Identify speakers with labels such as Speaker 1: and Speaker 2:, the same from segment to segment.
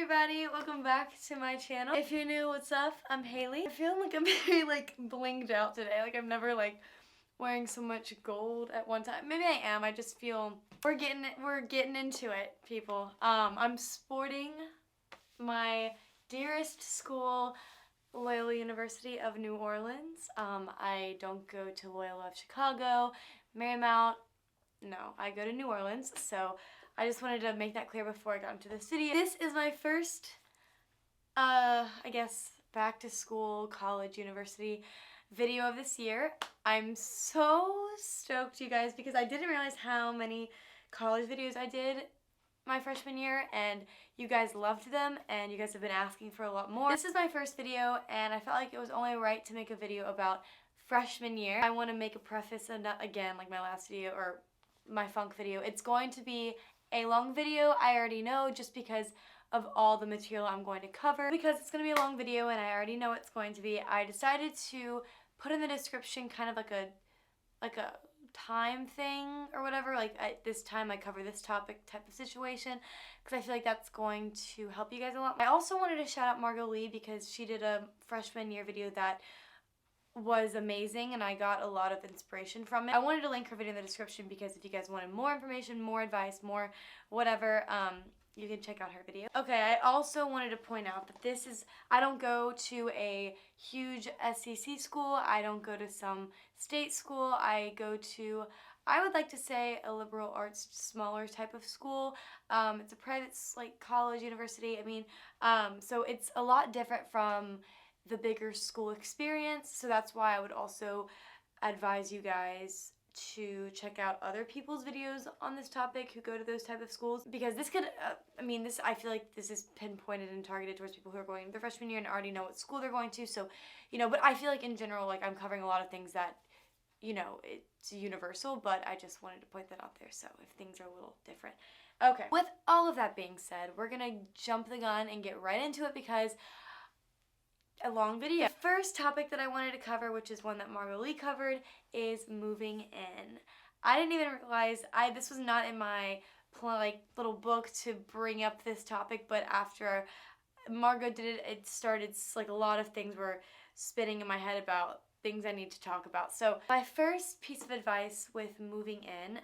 Speaker 1: everybody, welcome back to my channel. If you're new, what's up? I'm Haley. I feel like I'm very blinged out today. I'm never wearing so much gold at one time. Maybe I am. I just feel we're getting into it, people. I'm sporting my dearest school, Loyola University of New Orleans. I don't go to Loyola of Chicago, Marymount. No, I go to New Orleans, so I just wanted to make that clear before I got into this video. This is my first, I guess, back to school, college, university video of this year. I'm so stoked, you guys, because I didn't realize how many college videos I did my freshman year, and you guys loved them, and you guys have been asking for a lot more. This is my first video, and I felt like it was only right to make a video about freshman year. I want to make a preface, and not, again, like my last video, or my funk video. It's going to be a long video, I already know, just because of all the material I'm going to cover. Because it's going to be a long video and I already know it's going to be, I decided to put in the description kind of like a time thing or whatever, at this time I cover this topic type of situation, because I feel like that's going to help you guys a lot. I also wanted to shout out Margot because she did a freshman year video that was amazing and I got a lot of inspiration from it. I wanted to link her video in the description because if you guys wanted more information, more advice, more whatever, you can check out her video. Okay, I also wanted to point out that I don't go to a huge SEC school. I don't go to some state school. I go to, I would like to say, a liberal arts, smaller type of school. It's a private college, university. So it's a lot different from the bigger school experience, so that's why I would also advise you guys to check out other people's videos on this topic who go to those type of schools, because this could, I feel like this is pinpointed and targeted towards people who are going their freshman year and already know what school they're going to, so, but I feel like in general, I'm covering a lot of things that, it's universal, but I just wanted to point that out there, so if things are a little different. Okay, with all of that being said, we're gonna jump the gun and get right into it because a long video. The first topic that I wanted to cover, which is one that Margot covered, is moving in. I didn't even realize this was not in my little book to bring up this topic, but after Margot did it, it started a lot of things were spinning in my head about things I need to talk about. So my first piece of advice with moving in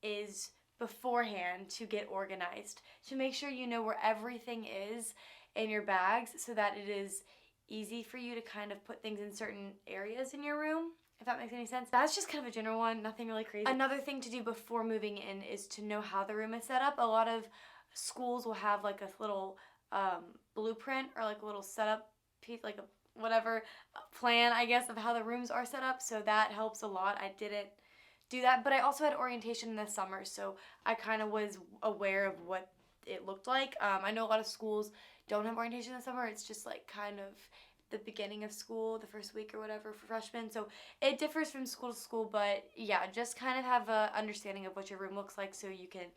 Speaker 1: is beforehand to get organized, to make sure you know where everything is in your bags so that it is easy for you to kind of put things in certain areas in your room, if that makes any sense. That's just kind of a general one, nothing really crazy. Another thing to do before moving in is to know how the room is set up. A lot of schools will have a little blueprint or a little setup piece, plan, I guess, of how the rooms are set up, so that helps a lot. I didn't do that, but I also had orientation in the summer, so I kind of was aware of what it looked like. I know a lot of schools don't have orientation in the summer. It's just kind of the beginning of school, the first week or whatever for freshmen. So it differs from school to school, but yeah, just kind of have a understanding of what your room looks like so you can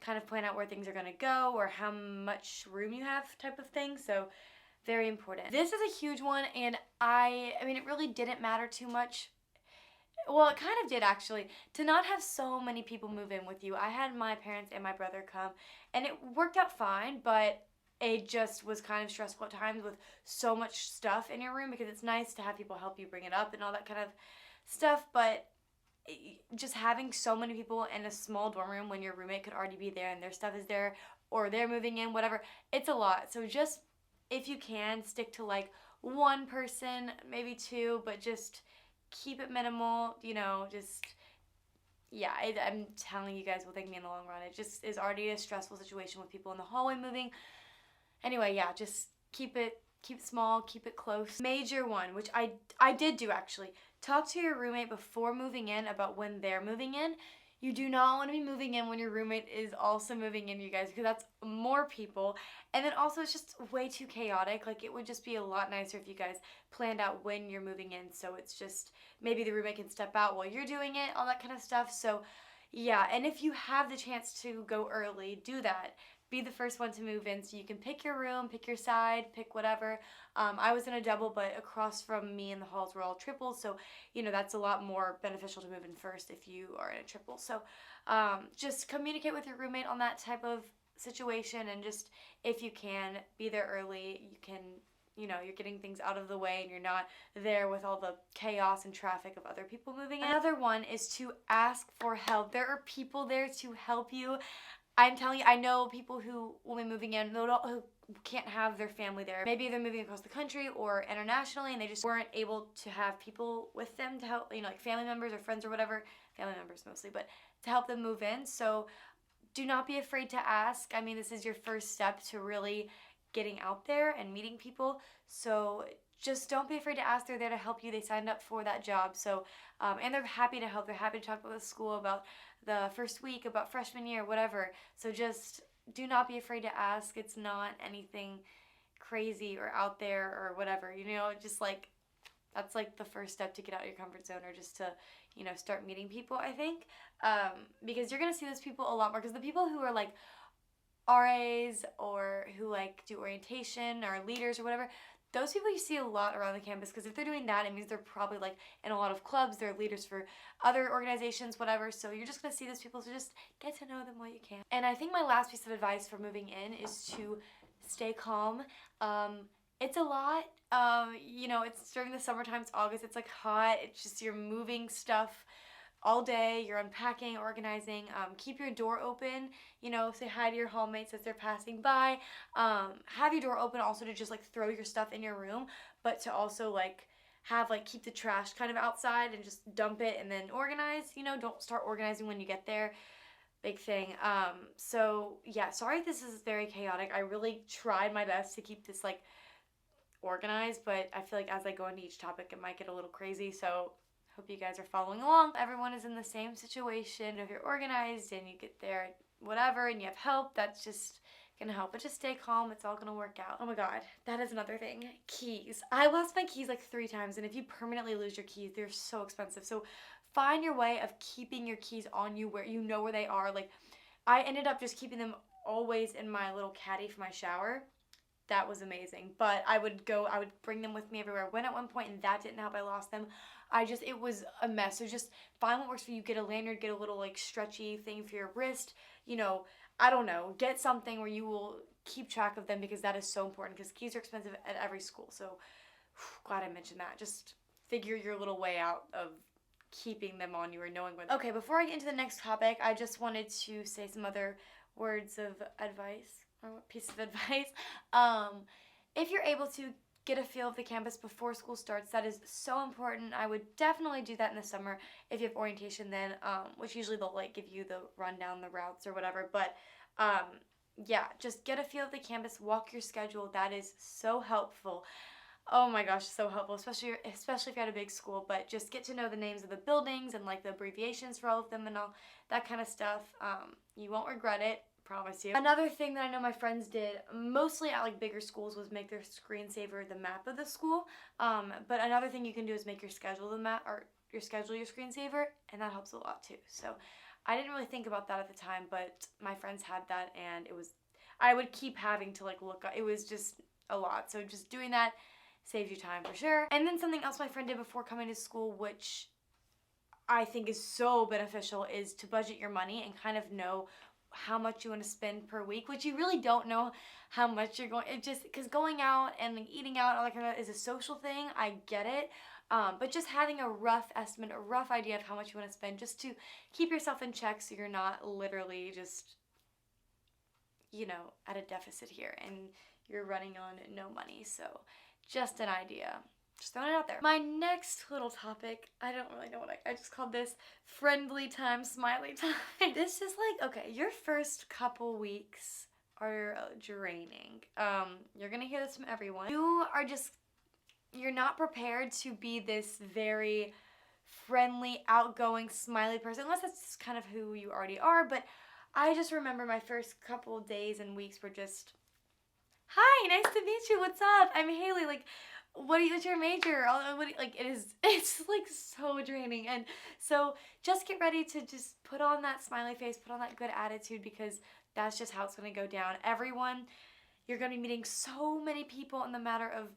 Speaker 1: kind of plan out where things are gonna go or how much room you have type of thing. So very important. This is a huge one, and it really didn't matter too much. Well, it kind of did actually, to not have so many people move in with you. I had my parents and my brother come, and it worked out fine, but it just was kind of stressful at times with so much stuff in your room, because it's nice to have people help you bring it up and all that kind of stuff, but just having so many people in a small dorm room when your roommate could already be there and their stuff is there, or they're moving in, whatever, it's a lot. So just, if you can, stick to one person, maybe two, but just keep it minimal, yeah, I'm telling you guys will thank me in the long run. It just is already a stressful situation with people in the hallway moving. Anyway, yeah, just keep it small, keep it close. Major one, which I did do actually. Talk to your roommate before moving in about when they're moving in. You do not want to be moving in when your roommate is also moving in, you guys, because that's more people. And then also it's just way too chaotic. It would just be a lot nicer if you guys planned out when you're moving in, so it's just maybe the roommate can step out while you're doing it, all that kind of stuff. So yeah, and if you have the chance to go early, do that. Be the first one to move in so you can pick your room, pick your side, pick whatever. I was in a double, but across from me in the halls were all triples, so that's a lot more beneficial to move in first if you are in a triple. So just communicate with your roommate on that type of situation, and just, if you can, be there early. You can, you're getting things out of the way and you're not there with all the chaos and traffic of other people moving in. Another one is to ask for help. There are people there to help you. I'm telling you, I know people who will be moving in who can't have their family there. Maybe they're moving across the country or internationally and they just weren't able to have people with them to help, like family members or friends or whatever. Family members mostly, but to help them move in. So do not be afraid to ask. I mean, this is your first step to really getting out there and meeting people. So just don't be afraid to ask. They're there to help you. They signed up for that job. So, and they're happy to help. They're happy to talk about the school, about the first week, about freshman year, whatever. So just do not be afraid to ask. It's not anything crazy or out there or whatever, just like, that's like the first step to get out of your comfort zone, or just to, start meeting people, I think. Because you're going to see those people a lot more, because the people who are like RAs or who like do orientation or leaders or whatever, those people you see a lot around the campus, because if they're doing that, it means they're probably like in a lot of clubs, they're leaders for other organizations, whatever. So you're just going to see those people, so just get to know them while you can. And I think my last piece of advice for moving in is to stay calm. It's a lot. It's during the summertime, it's August, it's like hot, it's just, you're moving stuff all day, you're unpacking, organizing. Keep your door open, say hi to your hallmates as they're passing by. Have your door open also to just like throw your stuff in your room, but to also like have like keep the trash kind of outside and just dump it and then organize. Don't start organizing when you get there. Big thing. So yeah, sorry if this is very chaotic. I really tried my best to keep this like organized, but I feel like as I go into each topic it might get a little crazy, so hope you guys are following along. Everyone is in the same situation. If you're organized and you get there, whatever, and you have help, that's just gonna help. But just stay calm. It's all gonna work out. Oh my god, that is another thing. Keys. I lost my keys like 3 times, and if you permanently lose your keys, they're so expensive. So find your way of keeping your keys on you where you know where they are. Like, I ended up just keeping them always in my little caddy for my shower. That was amazing. But I would bring them with me everywhere I went at one point, and that didn't help. I lost them. It was a mess. So just find what works for you. Get a lanyard, get a little like stretchy thing for your wrist. I don't know. Get something where you will keep track of them, because that is so important, because keys are expensive at every school. So glad I mentioned that. Just figure your little way out of keeping them on you or knowing when. Okay, before I get into the next topic, I just wanted to say some other words of advice, or piece of advice. If you're able to get a feel of the campus before school starts, that is so important. I would definitely do that in the summer if you have orientation then, which usually they'll like give you the rundown, the routes or whatever. But yeah, just get a feel of the campus, walk your schedule. That is so helpful. Oh my gosh, so helpful, especially if you're at a big school. But just get to know the names of the buildings and like the abbreviations for all of them and all that kind of stuff. You won't regret it. Promise you. Another thing that I know my friends did, mostly at like bigger schools, was make their screensaver the map of the school. But another thing you can do is make your schedule the map, or your schedule your screensaver, and that helps a lot too. So I didn't really think about that at the time, but my friends had that, and I would keep having to like look. It was just a lot. So just doing that saves you time for sure. And then something else my friend did before coming to school, which I think is so beneficial, is to budget your money and kind of know how much you want to spend per week, which you really don't know how much you're going, because going out and like eating out, all that kind of is a social thing. I get it. But just having a rough estimate, a rough idea of how much you want to spend, just to keep yourself in check, so you're not literally just, at a deficit here and you're running on no money. So just an idea. Just throwing it out there. My next little topic, I don't really know what I just called this friendly time, smiley time. This is like, okay, your first couple weeks are draining. You're gonna hear this from everyone. You're not prepared to be this very friendly, outgoing, smiley person, unless that's just kind of who you already are. But I just remember my first couple days and weeks were just, hi, nice to meet you, what's up? I'm Haley, like, what's your major? It's like so draining. And so just get ready to just put on that smiley face, put on that good attitude, because that's just how it's going to go down. You're going to be meeting so many people in the matter of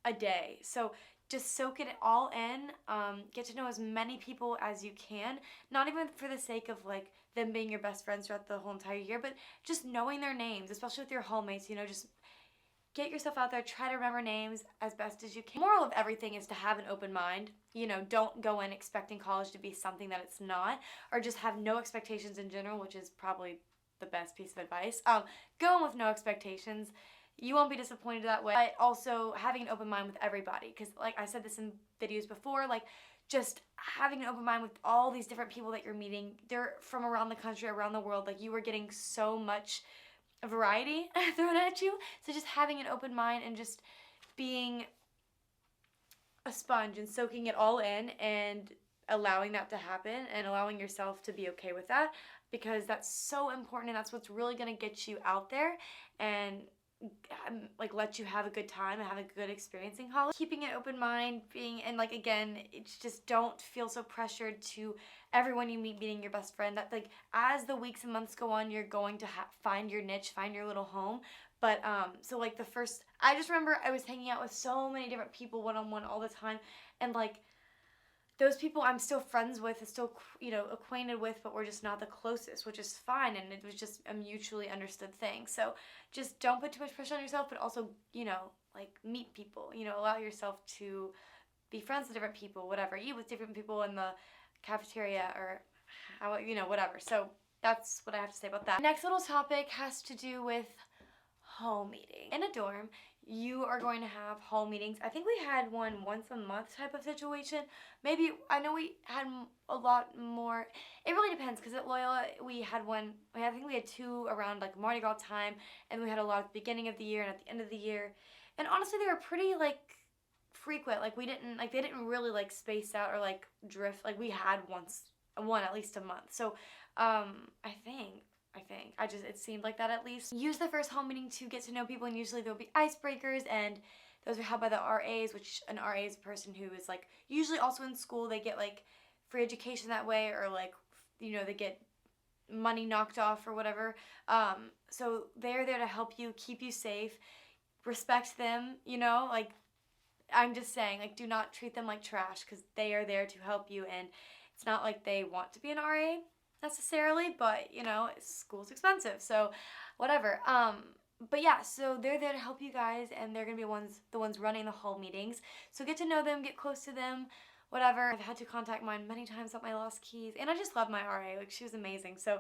Speaker 1: a day. So just soak it all in. Get to know as many people as you can, not even for the sake of like them being your best friends throughout the whole entire year, but just knowing their names, especially with your hallmates, you know, just get yourself out there, try to remember names as best as you can. Moral of everything is to have an open mind. You know, don't go in expecting college to be something that it's not, or just have no expectations in general, which is probably the best piece of advice. Go in with no expectations. You won't be disappointed that way. But also having an open mind with everybody, because like I said this in videos before, like just having an open mind with all these different people that you're meeting. They're from around the country, around the world. Like, you are getting so much variety thrown at you. So just having an open mind and just being a sponge and soaking it all in and allowing that to happen and allowing yourself to be okay with that, because that's so important, and that's what's really going to get you out there and like let you have a good time and have a good experience in college. Keeping an open mind, and like again, it's just don't feel so pressured to everyone you meet being your best friend. That like as the weeks and months go on, you're going to find your niche, find your little home. But so like I just remember I was hanging out with so many different people one-on-one all the time, and like those people I'm still friends with and still, you know, acquainted with, but we're just not the closest, which is fine, and it was just a mutually understood thing. So just don't put too much pressure on yourself, but also, you know, like meet people, you know, allow yourself to be friends with different people, whatever, eat with different people in the cafeteria or, you know, whatever. So that's what I have to say about that. Next little topic has to do with hall meeting. In a dorm, you are going to have hall meetings. I think we had one once a month type of situation. Maybe, I know we had a lot more. It really depends, because at Loyola we had one, I think we had two around like Mardi Gras time, and we had a lot at the beginning of the year and at the end of the year. And honestly, they were pretty like frequent. Like they didn't really like space out or like drift. Like we had one at least a month. So I think it seemed like that at least. Use the first hall meeting to get to know people, and usually there'll be icebreakers, and those are held by the RAs, which an RA is a person who is like usually also in school. They get like free education that way, or like, you know, they get money knocked off or whatever. So they're there to help you, keep you safe, respect them, you know, like I'm just saying, like, do not treat them like trash, because they are there to help you, and it's not like they want to be an RA necessarily, but you know, school's expensive, so whatever. But yeah, so they're there to help you guys, and they're gonna be the ones running the hall meetings. So get to know them, get close to them, whatever. I've had to contact mine many times about my lost keys, and I just love my RA. Like, she was amazing. So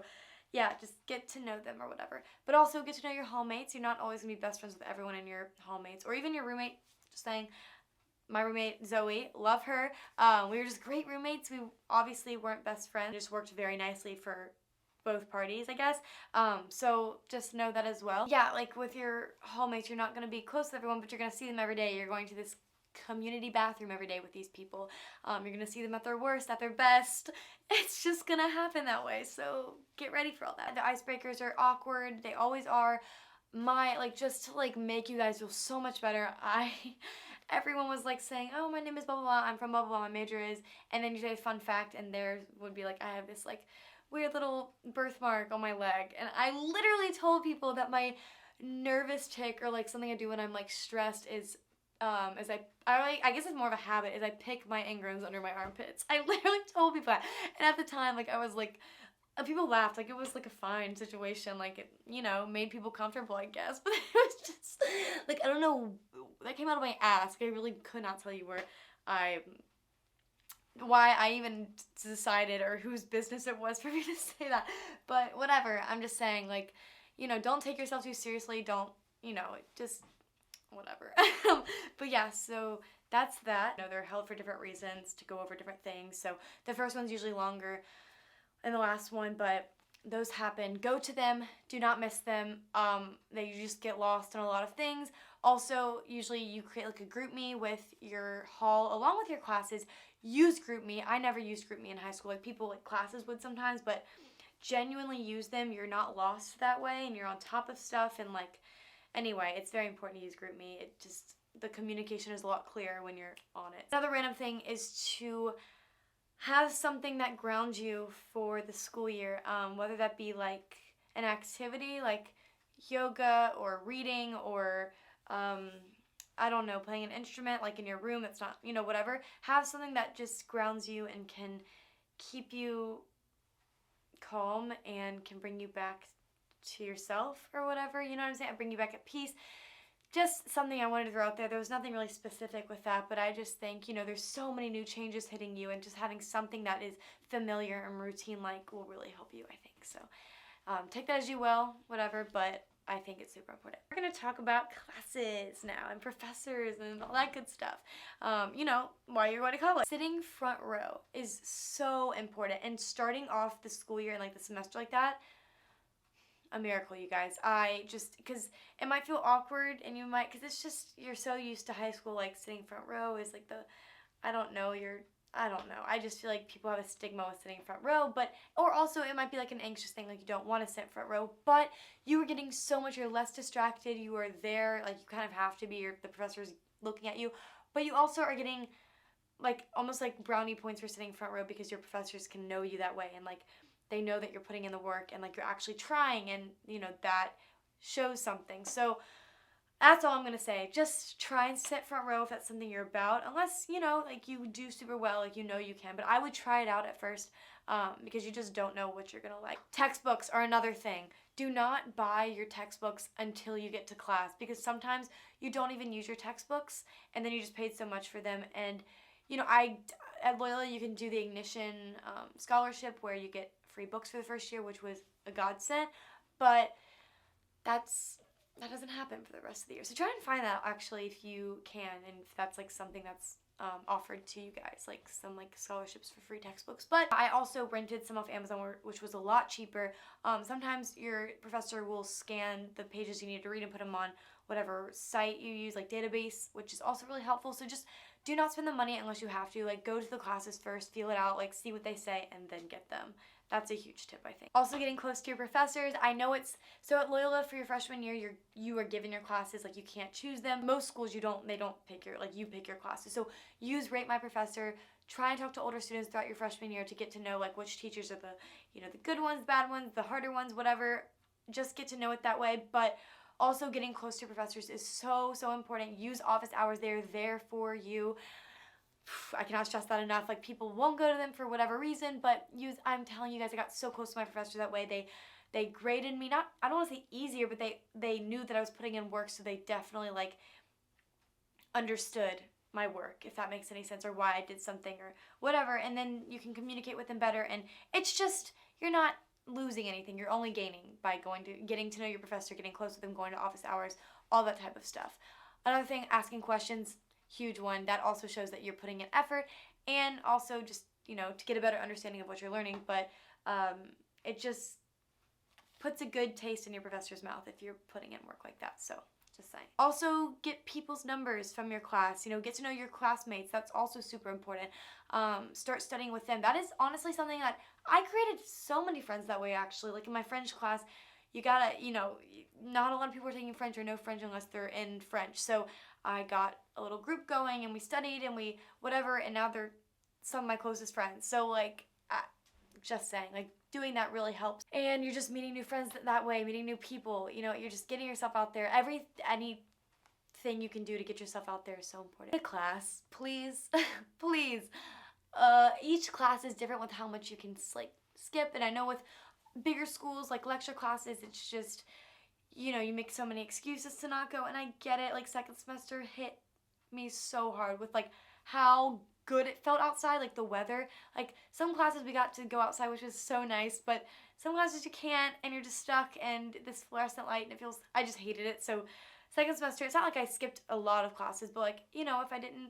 Speaker 1: yeah, just get to know them or whatever. But also get to know your hallmates. You're not always gonna be best friends with everyone in your hallmates, or even your roommate. Just saying. My roommate, Zoe, love her. We were just great roommates. We obviously weren't best friends. It just worked very nicely for both parties, I guess. So just know that as well. Yeah, like with your hallmates, you're not going to be close to everyone, but you're going to see them every day. You're going to this community bathroom every day with these people. You're going to see them at their worst, at their best. It's just going to happen that way. So get ready for all that. The icebreakers are awkward. They always are. Just to like make you guys feel so much better, everyone was like saying, oh, my name is blah blah blah, I'm from blah blah blah, my major is, and then you say a fun fact, and there would be like, I have this like weird little birthmark on my leg, and I literally told people that my nervous tick, or like something I do when I'm like stressed, is I guess it's more of a habit, is I pick my ingrams under my armpits. I literally told people that, and at the time, like, I was like, people laughed, like it was like a fine situation, like it, you know, made people comfortable, I guess, but it was just like, I don't know, that came out of my ass. I really could not tell you why I even decided, or whose business it was for me to say that, but whatever. I'm just saying, like, you know, don't take yourself too seriously, don't, you know, just whatever. But yeah, so that's that. You know, they're held for different reasons, to go over different things, so the first one's usually longer and the last one, but those happen. Go to them. Do not miss them. You just get lost in a lot of things. Also, usually you create like a group me with your hall along with your classes. Use group me. I never used group me in high school. Like people, like classes would sometimes, but genuinely use them. You're not lost that way, and you're on top of stuff, and like, anyway, it's very important to use group me. The communication is a lot clearer when you're on it. Another random thing is to have something that grounds you for the school year, whether that be like an activity like yoga or reading, or I don't know, playing an instrument like in your room that's not, you know, whatever. Have something that just grounds you and can keep you calm and can bring you back to yourself or whatever, you know what I'm saying? Bring you back at peace. Just something I wanted to throw out there. There was nothing really specific with that, but I just think, there's so many new changes hitting you, and just having something that is familiar and routine-like will really help you, I think. So take that as you will, whatever, but I think it's super important. We're going to talk about classes now and professors and all that good stuff. While you're going to college. Sitting front row is so important, and starting off the school year and like the semester like that, a miracle, you guys. Because it might feel awkward, and because it's just, you're so used to high school, like sitting front row is like I don't know. I just feel like people have a stigma with sitting front row, or also it might be like an anxious thing, like you don't want to sit front row, but you are getting so much, you're less distracted, you are there, like you kind of have to be, the professor's looking at you, but you also are getting like almost like brownie points for sitting front row, because your professors can know you that way, and like they know that you're putting in the work, and like you're actually trying, and that shows something. So that's all I'm going to say. Just try and sit front row if that's something you're about, unless, like you do super well, like you can. But I would try it out at first, because you just don't know what you're going to like. Textbooks are another thing. Do not buy your textbooks until you get to class, because sometimes you don't even use your textbooks, and then you just paid so much for them. And, at Loyola, you can do the Ignition scholarship where you get free books for the first year, which was a godsend, but that doesn't happen for the rest of the year. So try and find that actually if you can, and if that's like something that's offered to you guys, like some like scholarships for free textbooks. But I also rented some off Amazon, which was a lot cheaper. Sometimes your professor will scan the pages you need to read and put them on whatever site you use, like database, which is also really helpful. So just do not spend the money unless you have to. Like, go to the classes first, feel it out, like see what they say, and then get them. That's a huge tip, I think. Also, getting close to your professors. I know so at Loyola for your freshman year, you are given your classes, like you can't choose them. Most schools they don't pick you pick your classes. So use Rate My Professor. Try and talk to older students throughout your freshman year to get to know like which teachers are the good ones, bad ones, the harder ones, whatever. Just get to know it that way. But also getting close to your professors is so, so important. Use office hours. They're there for you. I cannot stress that enough. Like, people won't go to them for whatever reason, but I'm telling you guys, I got so close to my professor that way. They graded me, I don't want to say easier, but they knew that I was putting in work, so they definitely like understood my work, if that makes any sense, or why I did something or whatever, and then you can communicate with them better, and it's just, you're not losing anything, you're only gaining by getting to know your professor, getting close with them, going to office hours, all that type of stuff. Another thing, asking questions, huge one. That also shows that you're putting in effort, and also just, to get a better understanding of what you're learning, but it just puts a good taste in your professor's mouth if you're putting in work like that, so just saying. Also, get people's numbers from your class, get to know your classmates. That's also super important. Start studying with them. That is honestly something that I created so many friends that way, actually. Like in my French class, you gotta, not a lot of people are taking French or no French unless they're in French. So I got a little group going, and we studied, and we whatever, and now they're some of my closest friends. So like, just saying, like, doing that really helps. And you're just meeting new friends that way, meeting new people, you're just getting yourself out there. Anything you can do to get yourself out there is so important. The class, please, please. Each class is different with how much you can like skip, and I know with bigger schools like lecture classes, it's just, you make so many excuses to not go, and I get it. Like, second semester hit me so hard with like how good it felt outside, like the weather. Like, some classes we got to go outside, which was so nice, but some classes you can't, and you're just stuck, and this fluorescent light, and I just hated it. So second semester, it's not like I skipped a lot of classes, but like, if I didn't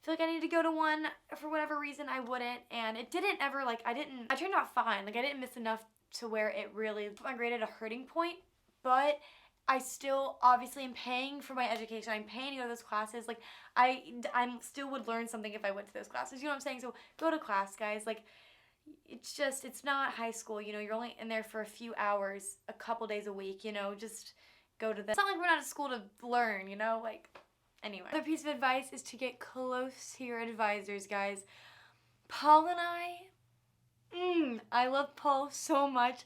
Speaker 1: feel like I needed to go to one for whatever reason, I wouldn't, and it didn't ever, like, I turned out fine. Like, I didn't miss enough to where it really put my grade at a hurting point, but I still obviously am paying for my education. I'm paying to go to those classes. Like, I still would learn something if I went to those classes. You know what I'm saying? So go to class, guys. Like, it's not high school. You're only in there for a few hours, a couple days a week. Just go to them. It's not like we're not at school to learn. Like, anyway. Another piece of advice is to get close to your advisors, guys. Paul and I love Paul so much.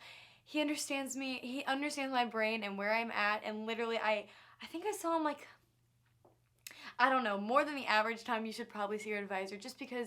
Speaker 1: He understands me. He understands my brain and where I'm at. And literally, I think I saw him like, I don't know, more than the average time you should probably see your advisor, just because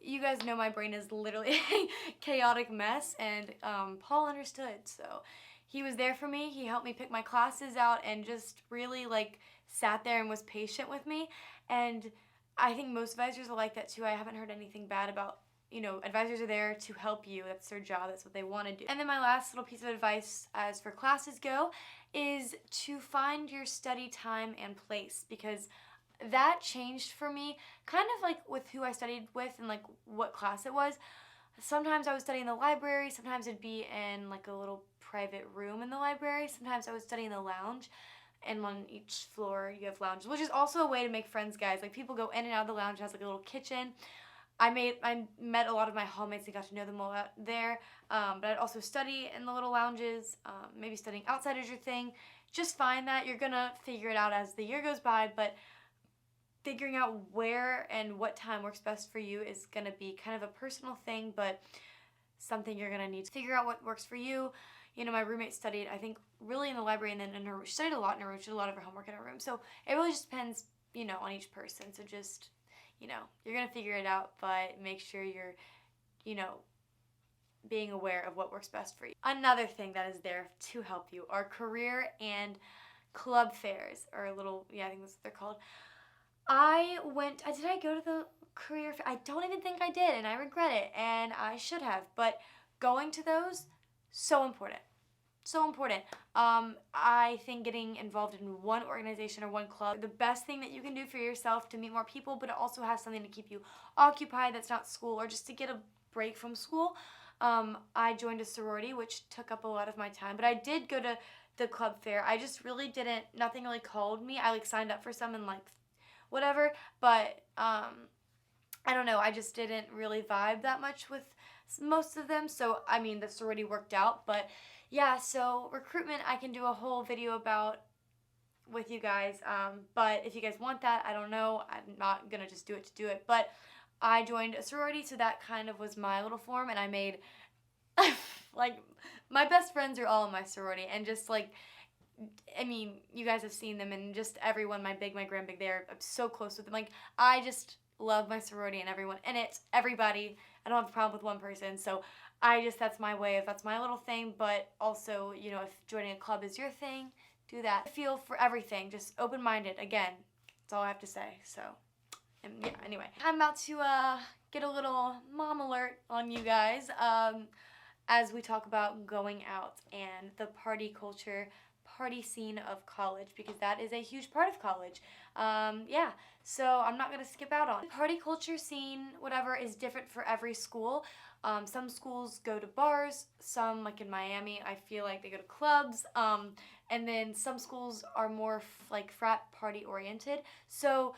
Speaker 1: you guys know my brain is literally a chaotic mess, and Paul understood, so he was there for me. He helped me pick my classes out and just really like sat there and was patient with me. And I think most advisors are like that too. I haven't heard anything bad about, you know, advisors are there to help you. That's their job. That's what they want to do. And then my last little piece of advice as for classes go is to find your study time and place, because that changed for me kind of like with who I studied with and like what class it was. Sometimes I would study in the library, sometimes it'd be in like a little private room in the library, sometimes I would study in the lounge, and on each floor you have lounges, which is also a way to make friends, guys. Like people go in and out of the lounge, it has like a little kitchen. I met a lot of my hallmates and got to know them all out there, but I'd also study in the little lounges. Maybe studying outside is your thing. Just find that. You're gonna figure it out as the year goes by, but figuring out where and what time works best for you is going to be kind of a personal thing, but something you're going to need to figure out what works for you. You know, my roommate studied, I think, really in the library, and then in her room. She studied a lot in her room. She did a lot of her homework in her room. So it really just depends, you know, on each person. So just, you know, you're going to figure it out, but make sure you're, you know, being aware of what works best for you. Another thing that is there to help you are career and club fairs, or little, yeah, I think that's what they're called. Did I go to the career fair? I don't even think I did, and I regret it, and I should have, but going to those, so important. So important. I think getting involved in one organization or one club, the best thing that you can do for yourself to meet more people, but it also has something to keep you occupied that's not school, or just to get a break from school. I joined a sorority, which took up a lot of my time, but I did go to the club fair. I just really didn't, nothing really called me. I like signed up for some and like whatever, but I don't know, I just didn't really vibe that much with most of them. So I mean, the sorority worked out, but yeah, so recruitment I can do a whole video about with you guys, but if you guys want that, I don't know, I'm not gonna just do it to do it, but I joined a sorority, so that kind of was my little form, and I made like my best friends are all in my sorority, and just like, I mean, you guys have seen them, and just everyone, my big, my grand big, I'm so close with them. Like, I just love my sorority and everyone, and it's everybody. I don't have a problem with one person, so that's my way of, that's my little thing, but also, you know, if joining a club is your thing, do that. I feel for everything, just open-minded, again, that's all I have to say, so, and yeah, anyway. I'm about to, get a little mom alert on you guys, as we talk about going out and the party culture, party scene of college, because that is a huge part of college. Yeah, so I'm not going to skip out on it. Party culture scene, whatever, is different for every school. Some schools go to bars, some, like in Miami, I feel like they go to clubs, and then some schools are more like frat party oriented. So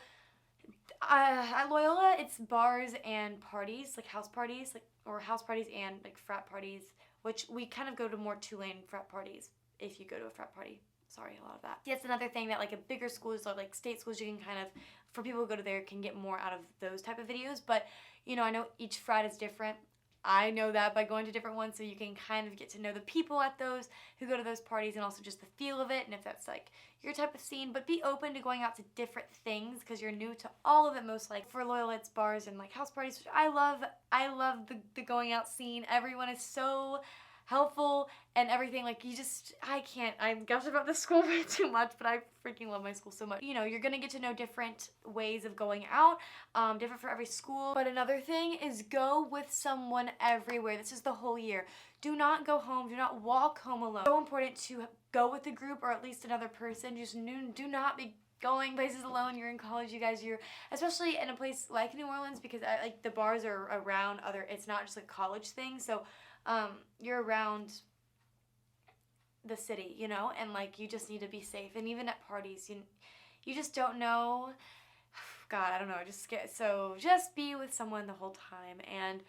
Speaker 1: at Loyola, it's bars and parties, like house parties, like, or house parties and like frat parties, which we kind of go to more two-lane frat parties. If you go to a frat party. Sorry, a lot of that. That's another thing that like a bigger schools or like state schools, you can kind of, for people who go to there, can get more out of those type of videos. But, you know, I know each frat is different. I know that by going to different ones, so you can kind of get to know the people at those who go to those parties, and also just the feel of it, and if that's like your type of scene. But be open to going out to different things, because you're new to all of it most likely. For Loyola, it's bars and like house parties, which I love. I love the going out scene. Everyone is so helpful and everything. Like, you just, I gush about this school way too much, but I freaking love my school so much. You know, you're gonna get to know different ways of going out, different for every school. But another thing is go with someone everywhere. This is the whole year. Do not go home, do not walk home alone. It's so important to go with a group or at least another person. Just do not be going places alone. You're in college, you guys, you're especially in a place like New Orleans, because like the bars are around other, it's not just like a college thing, so you're around the city, you know, and like you just need to be safe. And even at parties, you just don't know, God, I don't know, so just be with someone the whole time, and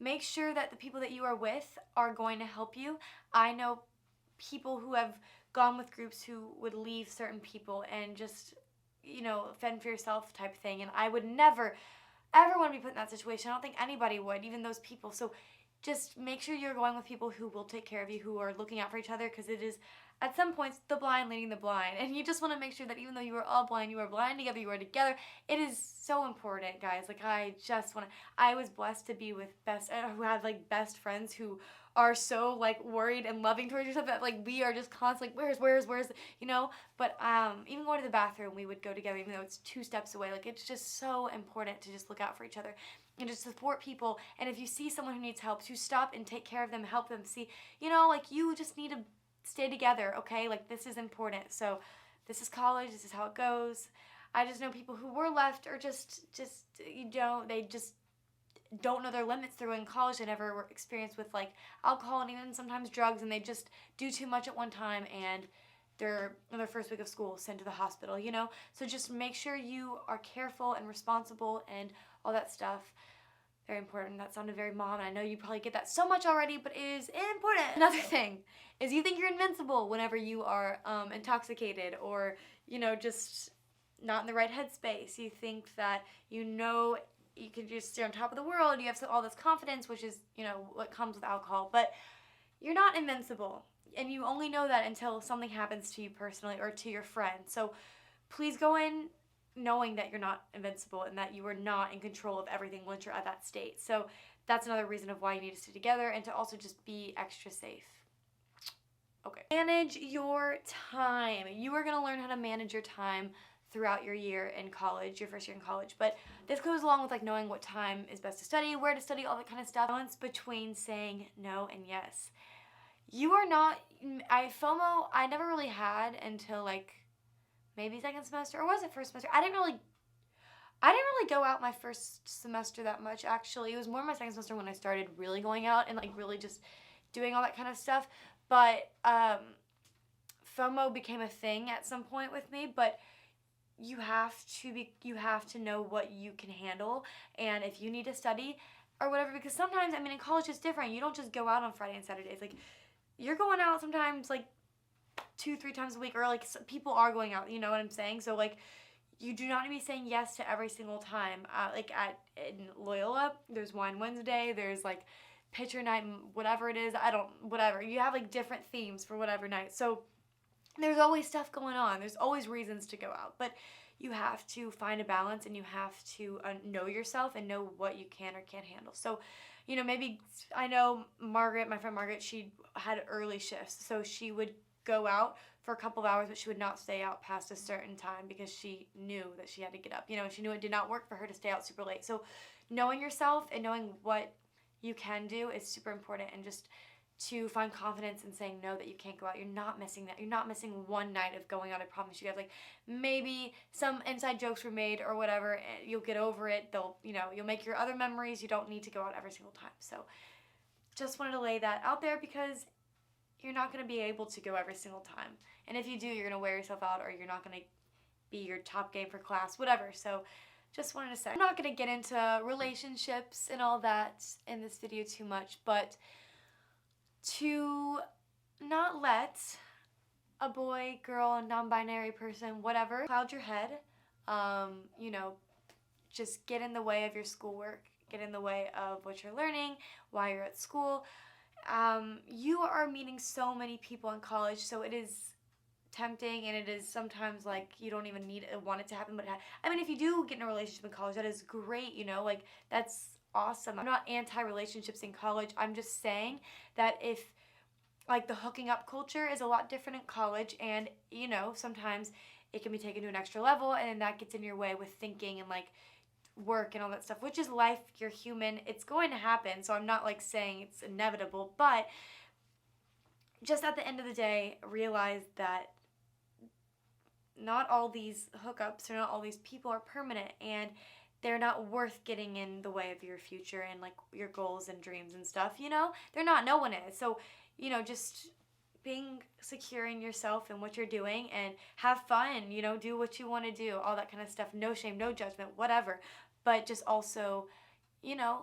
Speaker 1: make sure that the people that you are with are going to help you. I know people who have gone with groups who would leave certain people and just, you know, fend for yourself type thing, and I would never ever want to be put in that situation. I don't think anybody would, even those people. So just make sure you're going with people who will take care of you, who are looking out for each other, because it is at some points, the blind leading the blind. And you just want to make sure that even though you are all blind, you are blind together, you are together. It is so important, guys. Like, I was blessed to be with who have, like, best friends who are so, like, worried and loving towards yourself that, like, we are just constantly, where's, you know? But even going to the bathroom, we would go together, even though it's 2 steps away. Like, it's just so important to just look out for each other and just support people. And if you see someone who needs help, to stop and take care of them, help them see, you know, like, you just need to stay together, okay? Like, this is important. So this is college. This is how it goes. I just know people who were left are they just don't know their limits through in college. They never were experienced with, like, alcohol and even sometimes drugs, and they just do too much at one time, and they're in their first week of school sent to the hospital, you know? So just make sure you are careful and responsible and all that stuff. Very important. That sounded very mom, and I know you probably get that so much already, but it is important. Another thing is you think you're invincible whenever you are intoxicated or, you know, just not in the right headspace. You think that you know you can just stay on top of the world. You have all this confidence, which is, you know, what comes with alcohol. But you're not invincible. And you only know that until something happens to you personally or to your friend. So please go in knowing that you're not invincible and that you are not in control of everything once you're at that state. So that's another reason of why you need to stay together and to also just be extra safe. Okay. Manage your time. You are going to learn how to manage your time throughout your year in college, your first year in college. But this goes along with, like, knowing what time is best to study, where to study, all that kind of stuff. Balance between saying no and yes. You are not, FOMO, I never really had until, like, maybe second semester, or was it first semester? I didn't really go out my first semester that much, actually. It was more my second semester when I started really going out and, like, really just doing all that kind of stuff. But FOMO became a thing at some point with me, but you have to know what you can handle, and if you need to study or whatever, because sometimes, I mean, in college it's different. You don't just go out on Friday and Saturdays. Like, you're going out sometimes, like, 2-3 times a week, or, like, people are going out, you know what I'm saying? So, like, you do not need to be saying yes to every single time. Like, in Loyola, there's Wine Wednesday, there's, like, picture night, whatever it is, whatever. You have, like, different themes for whatever night. So there's always stuff going on. There's always reasons to go out. But you have to find a balance, and you have to know yourself and know what you can or can't handle. So, you know, maybe, I know Margaret, my friend Margaret, she had early shifts. So she would go out for a couple of hours, but she would not stay out past a certain time because she knew that she had to get up. You know, she knew it did not work for her to stay out super late. So knowing yourself and knowing what you can do is super important, and just to find confidence in saying no, that you can't go out. You're not missing that. You're not missing one night of going out. I promise you guys. Like, maybe some inside jokes were made or whatever, and you'll get over it. You'll make your other memories. You don't need to go out every single time. So just wanted to lay that out there, because you're not going to be able to go every single time. And if you do, you're going to wear yourself out, or you're not going to be your top game for class, whatever. So just wanted to say, I'm not going to get into relationships and all that in this video too much, but to not let a boy, girl, non-binary person, whatever, cloud your head. You know, just get in the way of your schoolwork, get in the way of what you're learning while you're at school. You are meeting so many people in college, so it is tempting, and it is sometimes, like, you don't even want it to happen, but I mean, if you do get in a relationship in college, that is great, you know, like, that's awesome. I'm not anti-relationships in college. I'm just saying that if, like, the hooking up culture is a lot different in college, and, you know, sometimes it can be taken to an extra level, and then that gets in your way with thinking and, like, work and all that stuff, which is life. You're human. It's going to happen, so I'm not, like, saying it's inevitable, but just at the end of the day, realize that not all these hookups or not all these people are permanent, and they're not worth getting in the way of your future and, like, your goals and dreams and stuff, you know? They're not. No one is. So, you know, just being secure in yourself and what you're doing, and have fun, you know, do what you want to do, all that kind of stuff. No shame, no judgment, whatever. But just also, you know,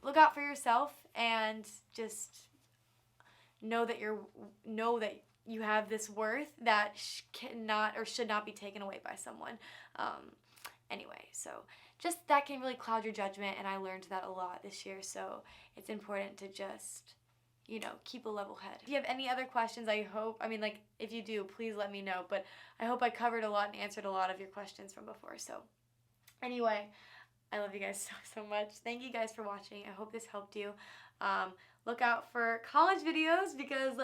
Speaker 1: look out for yourself, and just know that you have this worth that cannot or should not be taken away by someone. Anyway, so just that can really cloud your judgment, and I learned that a lot this year, so it's important to just, you know, keep a level head. If you have any other questions, I mean, like, if you do, please let me know. But I hope I covered a lot and answered a lot of your questions from before. So anyway, I love you guys so much. Thank you guys for watching. I hope this helped you. Look out for college videos because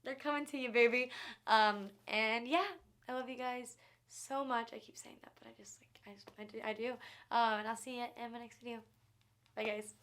Speaker 1: they're coming to you, baby. And yeah, I love you guys so much. I keep saying that, but I do. And I'll see you in my next video. Bye, guys.